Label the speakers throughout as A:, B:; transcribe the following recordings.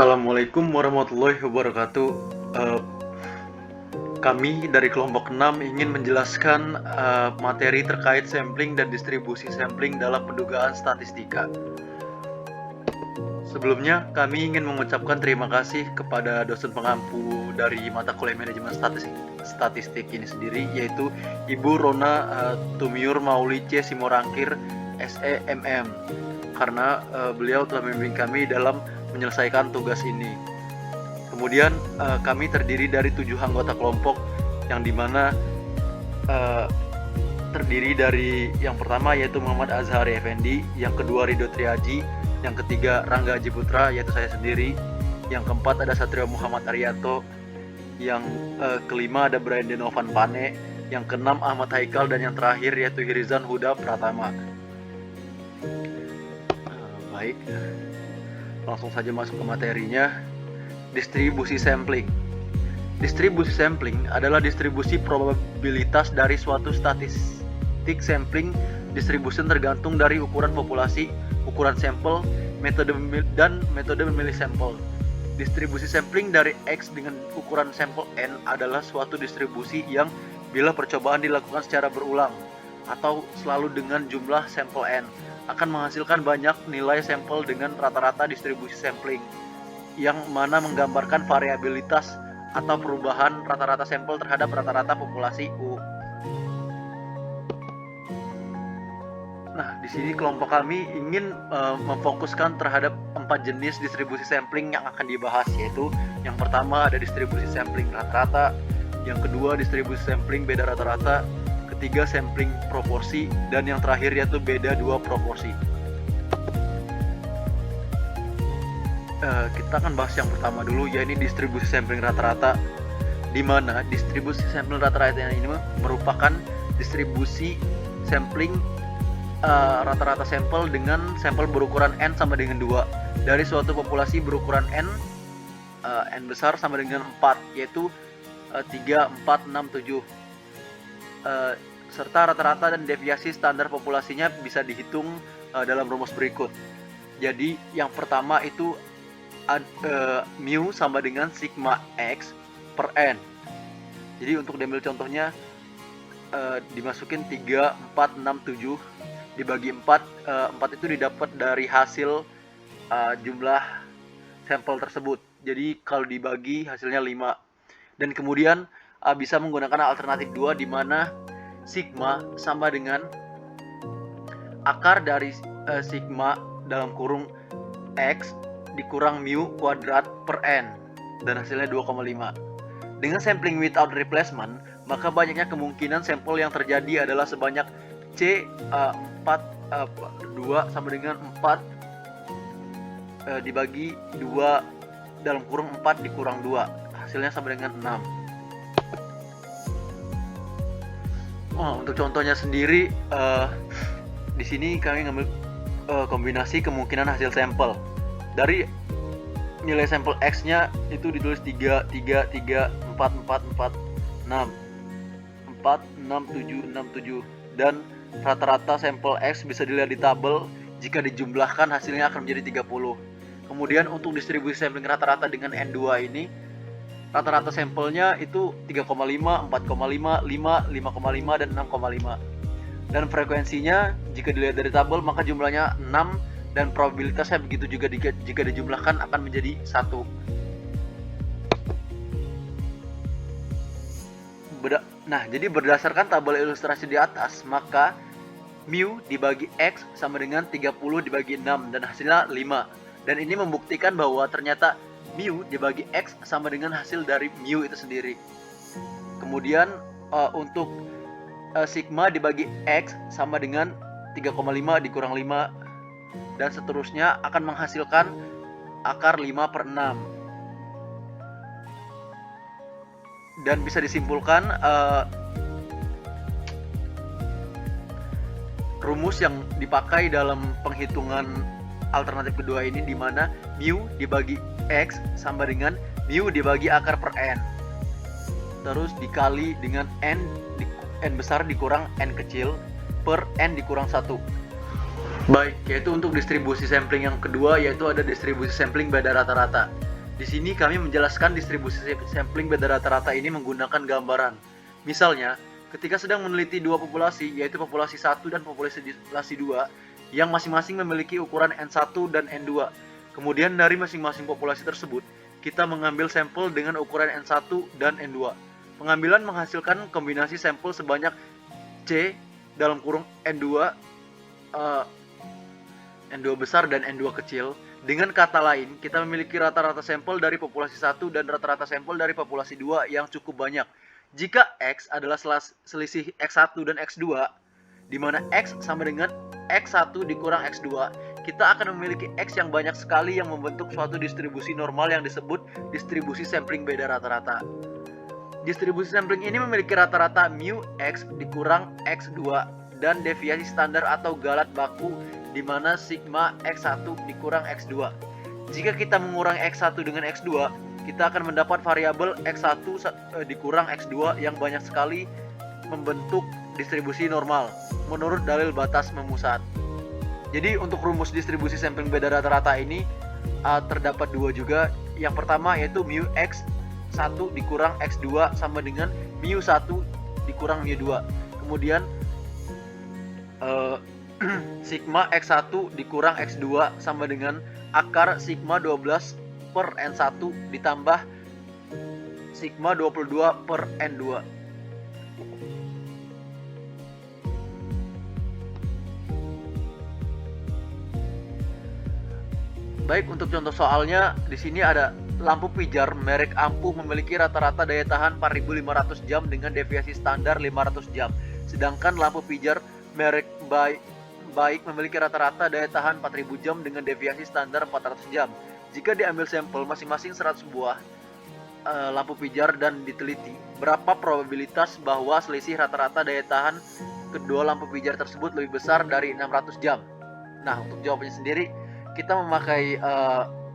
A: Assalamualaikum warahmatullahi wabarakatuh. Eh, Kami dari kelompok 6 ingin menjelaskan materi terkait sampling dan distribusi sampling dalam pendugaan statistika. Sebelumnya, kami ingin mengucapkan terima kasih kepada dosen pengampu dari mata kuliah manajemen statistik ini sendiri, yaitu Ibu Rona Tumiur Mauli C. Simorangkir, SEMM, karena beliau telah membimbing kami dalam menyelesaikan tugas ini. Kemudian kami terdiri dari 7 anggota kelompok, yang dimana terdiri dari yang pertama yaitu Muhammad Azhari Effendi, yang kedua Ridho Triaji, yang ketiga Rangga Haji Putra yaitu saya sendiri, yang keempat ada Satrio Muhammad Arianto, yang kelima ada Brian Denovan Pane, yang keenam Ahmad Haikal, dan yang terakhir yaitu Hirizan Huda Pratama. Baik, langsung saja masuk ke materinya. Distribusi sampling. Distribusi sampling adalah distribusi probabilitas dari suatu statistik sampling. Distribusi tergantung dari ukuran populasi, ukuran sampel, dan metode memilih sampel. Distribusi sampling dari X dengan ukuran sampel N adalah suatu distribusi yang bila percobaan dilakukan secara berulang atau selalu dengan jumlah sampel N akan menghasilkan banyak nilai sampel dengan rata-rata distribusi sampling, yang mana menggambarkan variabilitas atau perubahan rata-rata sampel terhadap rata-rata populasi U. Nah, di sini kelompok kami ingin memfokuskan terhadap 4 jenis distribusi sampling yang akan dibahas, yaitu yang pertama ada distribusi sampling rata-rata, yang kedua distribusi sampling beda rata-rata, ketiga sampling proporsi, dan yang terakhir yaitu beda dua proporsi. Kita akan bahas yang pertama dulu, yaitu distribusi sampling rata-rata, di mana distribusi sampling rata-rata ini merupakan distribusi sampling rata-rata sampel dengan sampel berukuran N sama dengan 2 dari suatu populasi berukuran N besar sama dengan 4, yaitu 3, 4, 6, 7, serta rata-rata dan deviasi standar populasinya bisa dihitung dalam rumus berikut. Jadi yang pertama itu mu sama dengan sigma X per N. Jadi untuk diambil contohnya, dimasukin 3, 4, 6, 7 dibagi 4, 4 itu didapat dari hasil jumlah sampel tersebut. Jadi kalau dibagi hasilnya 5. Dan kemudian bisa menggunakan alternatif 2, di mana sigma sama dengan akar dari sigma dalam kurung X dikurang mu kuadrat per N, dan hasilnya 2,5. Dengan sampling without replacement, maka banyaknya kemungkinan sampel yang terjadi adalah sebanyak C 2 sama dengan 4 dibagi 2 dalam kurung 4 dikurang 2, hasilnya sama dengan 6. Untuk contohnya sendiri, di sini kami ngambil kombinasi kemungkinan hasil sampel. Dari nilai sampel X-nya itu ditulis 3, 3, 3, 4, 4, 4, 6, 4, 6, 7, 6, 7, dan rata-rata sampel X bisa dilihat di tabel. Jika dijumlahkan hasilnya akan menjadi 30. Kemudian untuk distribusi sampling rata-rata dengan N2 ini, rata-rata sampelnya itu 3,5, 4,5, 5, 5,5, dan 6,5. Dan frekuensinya jika dilihat dari tabel maka jumlahnya 6, dan probabilitasnya begitu juga jika dijumlahkan akan menjadi 1. Nah, jadi berdasarkan tabel ilustrasi di atas, maka mu dibagi X sama dengan 30 dibagi 6, dan hasilnya 5. Dan ini membuktikan bahwa ternyata mu dibagi X sama dengan hasil dari mu itu sendiri. Kemudian untuk sigma dibagi X sama dengan 3,5 dikurang 5, dan seterusnya akan menghasilkan akar 5 per 6. Dan bisa disimpulkan rumus yang dipakai dalam penghitungan alternatif kedua ini, di mana mu dibagi X sama dengan mu dibagi akar per N, terus dikali dengan N besar dikurang N kecil per N dikurang 1. Baik, yaitu untuk distribusi sampling yang kedua, yaitu ada distribusi sampling beda rata-rata. Di sini kami menjelaskan distribusi sampling beda rata-rata ini menggunakan gambaran. Misalnya, ketika sedang meneliti dua populasi, yaitu populasi 1 dan populasi 2, yang masing-masing memiliki ukuran N1 dan N2. Kemudian dari masing-masing populasi tersebut, kita mengambil sampel dengan ukuran N1 dan N2. Pengambilan menghasilkan kombinasi sampel sebanyak C dalam kurung N2, N2 besar dan N2 kecil. Dengan kata lain, kita memiliki rata-rata sampel dari populasi 1 dan rata-rata sampel dari populasi 2 yang cukup banyak. Jika X adalah selisih X1 dan X2, di mana X sama dengan X1 dikurang X2, kita akan memiliki X yang banyak sekali yang membentuk suatu distribusi normal yang disebut distribusi sampling beda rata-rata. Distribusi sampling ini memiliki rata-rata mu X dikurang X2 dan deviasi standar atau galat baku di mana sigma X1 dikurang X2. Jika kita mengurangi X1 dengan X2, kita akan mendapat variabel X1 dikurang X2 yang banyak sekali membentuk distribusi normal menurut dalil batas memusat. Jadi untuk rumus distribusi sampling beda rata-rata ini terdapat dua juga. Yang pertama yaitu mu X1 dikurang X2 sama dengan mu 1 dikurang mu 2. Kemudian sigma X1 dikurang X2 sama dengan akar sigma 12 per N1 ditambah sigma 22 per N2. Baik, untuk contoh soalnya di sini ada lampu pijar merek ampuh memiliki rata-rata daya tahan 4.500 jam dengan deviasi standar 500 jam. Sedangkan lampu pijar merek baik memiliki rata-rata daya tahan 4.000 jam dengan deviasi standar 400 jam. Jika diambil sampel masing-masing 100 buah lampu pijar dan diteliti, berapa probabilitas bahwa selisih rata-rata daya tahan kedua lampu pijar tersebut lebih besar dari 600 jam? Nah, untuk jawabannya sendiri, kita memakai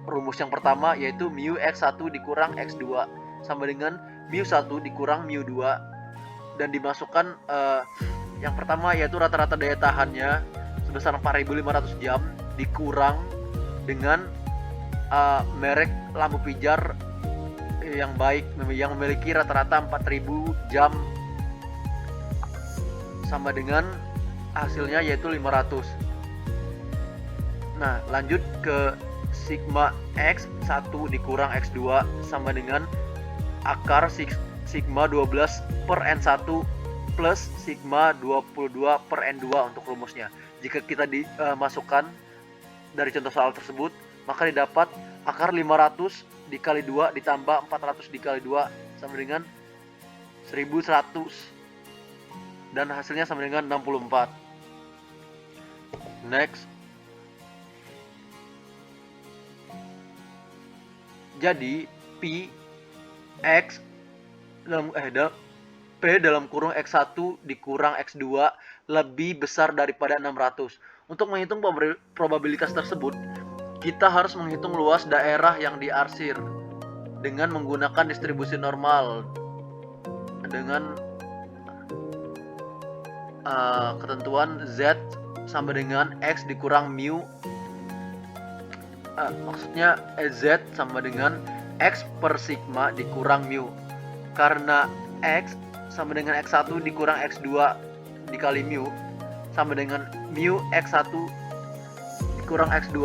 A: rumus yang pertama yaitu mu X1 dikurang X2 sama dengan mu 1 dikurang mu 2 dan dimasukkan yang pertama yaitu rata-rata daya tahannya sebesar 4.500 jam dikurang dengan merek lampu pijar yang baik yang memiliki rata-rata 4.000 jam sama dengan hasilnya yaitu 500. Nah, lanjut ke sigma X1 dikurang X2 sama dengan akar sigma 12 per N1 plus sigma 22 per N2 untuk rumusnya. Jika kita dimasukkan dari contoh soal tersebut, maka didapat akar 500 dikali 2 ditambah 400 dikali 2 sama dengan 1100 dan hasilnya sama dengan 64. Next. Jadi P X P dalam kurung X1 dikurang X2 lebih besar daripada 600. Untuk menghitung probabilitas tersebut, kita harus menghitung luas daerah yang diarsir dengan menggunakan distribusi normal dengan ketentuan Z sama dengan X dikurang mu, maksudnya Z sama dengan X per sigma dikurang mu. Karena X sama dengan X1 dikurang X2 dikali mu sama dengan mu X1 dikurang X2,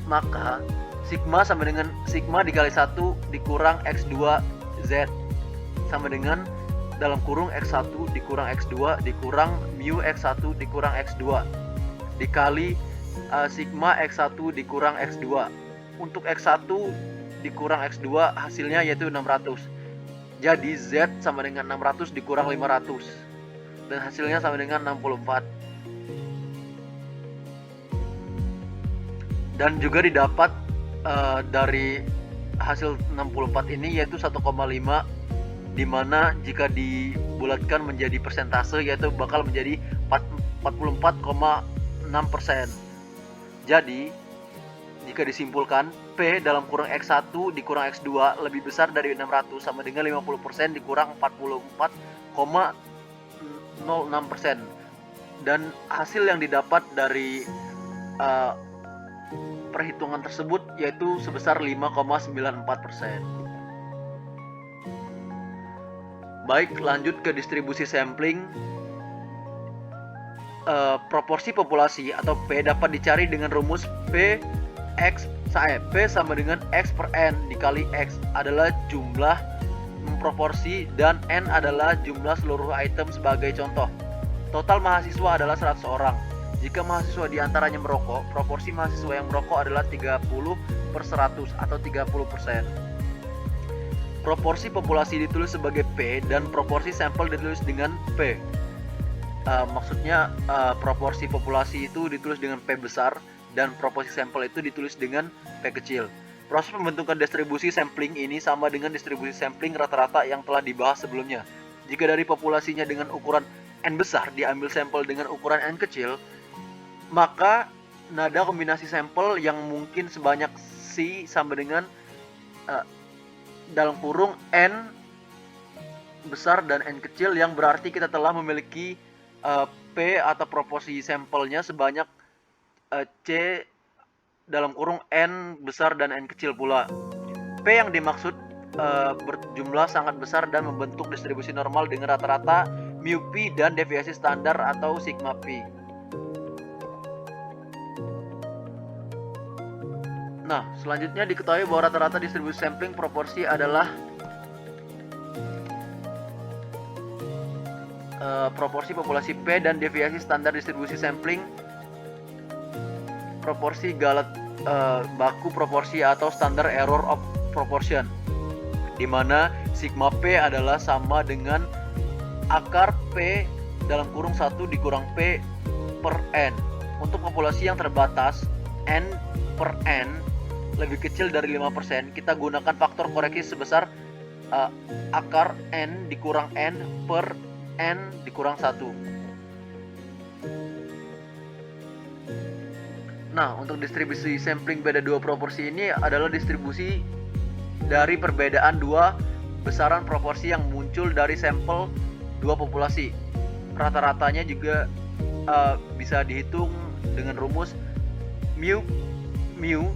A: maka sigma sama dengan sigma dikali 1 dikurang X2 Z sama dengan dalam kurung X1 dikurang X2 dikurang mu X1 dikurang X2 dikali sigma X1 dikurang X2. Untuk X1 dikurang X2 hasilnya yaitu 600. Jadi Z sama dengan 600 dikurang 500 dan hasilnya sama dengan 64. Dan juga didapat dari hasil 64 ini yaitu 1,5, dimana jika dibulatkan menjadi persentase yaitu bakal menjadi 44,6%. Jadi jika disimpulkan P dalam kurung X1 dikurang X2 lebih besar dari 600 sama dengan 50% dikurang 44,06%. Dan hasil yang didapat dari perhitungan tersebut yaitu sebesar 5,94%. Baik, lanjut ke distribusi sampling. Proporsi populasi atau P dapat dicari dengan rumus P sama dengan X per N dikali X adalah jumlah proporsi dan N adalah jumlah seluruh item. Sebagai contoh, total mahasiswa adalah 100 orang. Jika mahasiswa diantaranya merokok, proporsi mahasiswa yang merokok adalah 30/100 atau 30%. Proporsi populasi ditulis sebagai P dan proporsi sampel ditulis dengan P. Maksudnya proporsi populasi itu ditulis dengan P besar dan proporsi sampel itu ditulis dengan P kecil. Proses pembentukan distribusi sampling ini sama dengan distribusi sampling rata-rata yang telah dibahas sebelumnya. Jika dari populasinya dengan ukuran N besar diambil sampel dengan ukuran N kecil, maka nada kombinasi sampel yang mungkin sebanyak C sama dengan dalam kurung N besar dan N kecil, yang berarti kita telah memiliki P atau proporsi sampelnya sebanyak C dalam kurung N besar dan N kecil pula. P yang dimaksud berjumlah sangat besar dan membentuk distribusi normal dengan rata-rata mu P dan deviasi standar atau sigma P. Nah, selanjutnya diketahui bahwa rata-rata distribusi sampling proporsi adalah proporsi populasi P dan deviasi standar distribusi sampling proporsi Galet baku proporsi atau standard error of proportion, di mana sigma P adalah sama dengan akar P dalam kurung 1 dikurang P per N. Untuk populasi yang terbatas N per N lebih kecil dari 5%, kita gunakan faktor koreksi sebesar akar N dikurang N per N dikurang 1. Nah, untuk distribusi sampling beda dua proporsi ini adalah distribusi dari perbedaan dua besaran proporsi yang muncul dari sampel dua populasi. Rata-ratanya juga bisa dihitung dengan rumus mu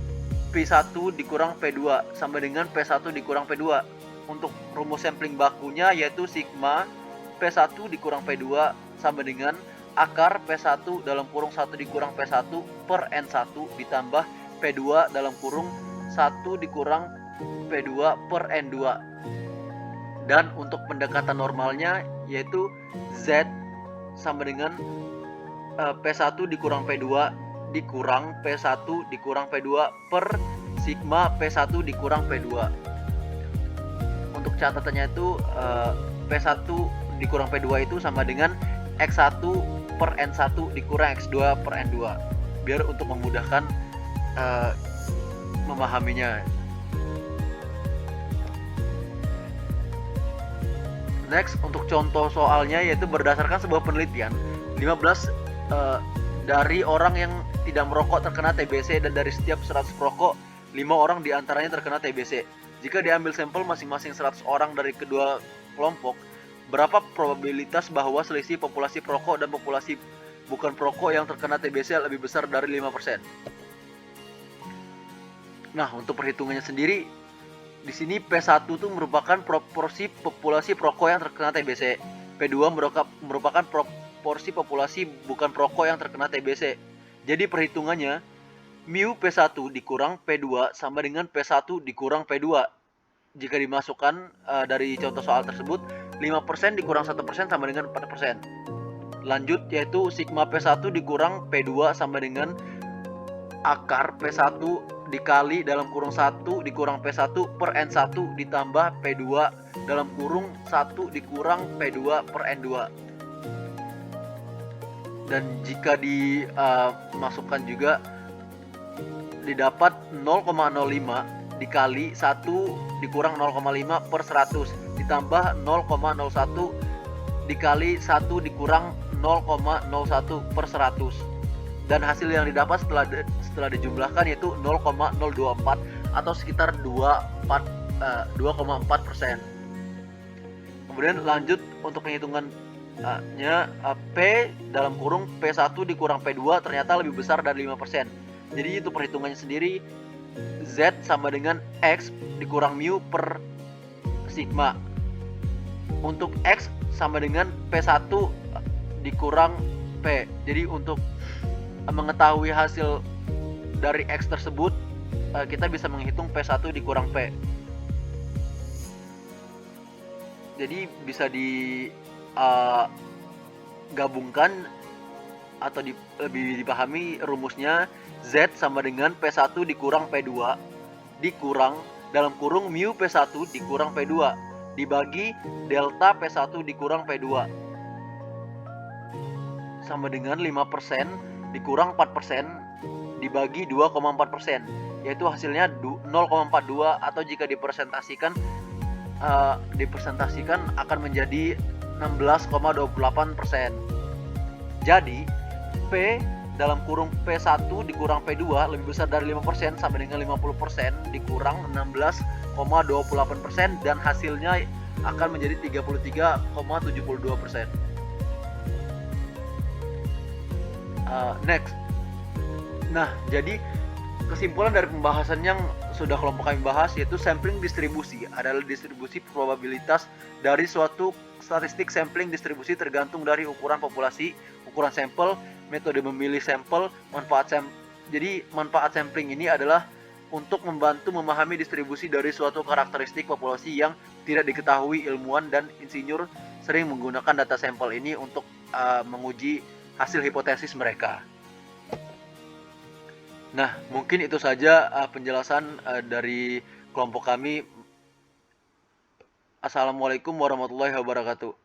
A: P1 dikurang P2 sama dengan P1 dikurang P2. Untuk rumus sampling bakunya yaitu sigma P1 dikurang P2 sama dengan akar P1 dalam kurung 1 dikurang P1 per N1 ditambah P2 dalam kurung 1 dikurang P2 per N2. Dan untuk pendekatan normalnya yaitu Z sama dengan P1 dikurang P2 dikurang P1 dikurang P2 per sigma P1 dikurang P2. Untuk catatannya itu P1 dikurang P2 itu sama dengan X1 per N1 dikurang X2 per N2, biar untuk memudahkan memahaminya. Next, untuk contoh soalnya yaitu berdasarkan sebuah penelitian 15 dari orang yang tidak merokok terkena TBC, dan dari setiap 100 perokok 5 orang diantaranya terkena TBC. Jika diambil sampel masing-masing 100 orang dari kedua kelompok, berapa probabilitas bahwa selisih populasi perokok dan populasi bukan perokok yang terkena TBC lebih besar dari 5%? Nah, untuk perhitungannya sendiri, di sini P1 itu merupakan proporsi populasi perokok yang terkena TBC. P2 merupakan proporsi populasi bukan perokok yang terkena TBC. Jadi perhitungannya mu P1 dikurang P2 sama dengan P1 dikurang P2. Jika dimasukkan dari contoh soal tersebut, 5% dikurang 1% sama dengan 4%. Lanjut, yaitu sigma P1 dikurang P2 sama dengan akar P1 dikali dalam kurung 1 dikurang P1 per N1 ditambah P2 dalam kurung 1 dikurang P2 per N2. Dan jika dimasukkan juga didapat 0,05 dikali 1 dikurang 0,5 per 100 ditambah 0,01 dikali 1 dikurang 0,01 per 100. Dan hasil yang didapat setelah dijumlahkan yaitu 0,024 atau sekitar 2,4%. Kemudian lanjut untuk penghitungannya, P dalam kurung P1 dikurang P2 ternyata lebih besar dari 5%. Jadi itu perhitungannya sendiri, Z sama dengan X dikurang mu per sigma. Untuk X sama dengan P1 dikurang P. Jadi untuk mengetahui hasil dari X tersebut, kita bisa menghitung P1 dikurang P. Jadi bisa digabungkan atau lebih dipahami rumusnya, Z sama dengan P1 dikurang P2 dikurang dalam kurung mu P1 dikurang P2 dibagi delta P1 dikurang P2 sama dengan 5% dikurang 4% dibagi 2,4%, yaitu hasilnya 0,42, atau jika dipresentasikan akan menjadi 16,28%. Jadi P dalam kurung P1 dikurang P2 lebih besar dari 5% sama dengan 50% dikurang 16,28%, dan hasilnya akan menjadi 33,72%. Next. Nah, jadi kesimpulan dari pembahasan yang sudah kelompok kami bahas yaitu sampling distribusi adalah distribusi probabilitas dari suatu statistik. Sampling distribusi tergantung dari ukuran populasi, ukuran sampel, metode memilih sampel, manfaat sampel. Jadi manfaat sampling ini adalah untuk membantu memahami distribusi dari suatu karakteristik populasi yang tidak diketahui. Ilmuwan dan insinyur sering menggunakan data sampel ini untuk menguji hasil hipotesis mereka. Nah, mungkin itu saja penjelasan dari kelompok kami. Assalamualaikum warahmatullahi wabarakatuh.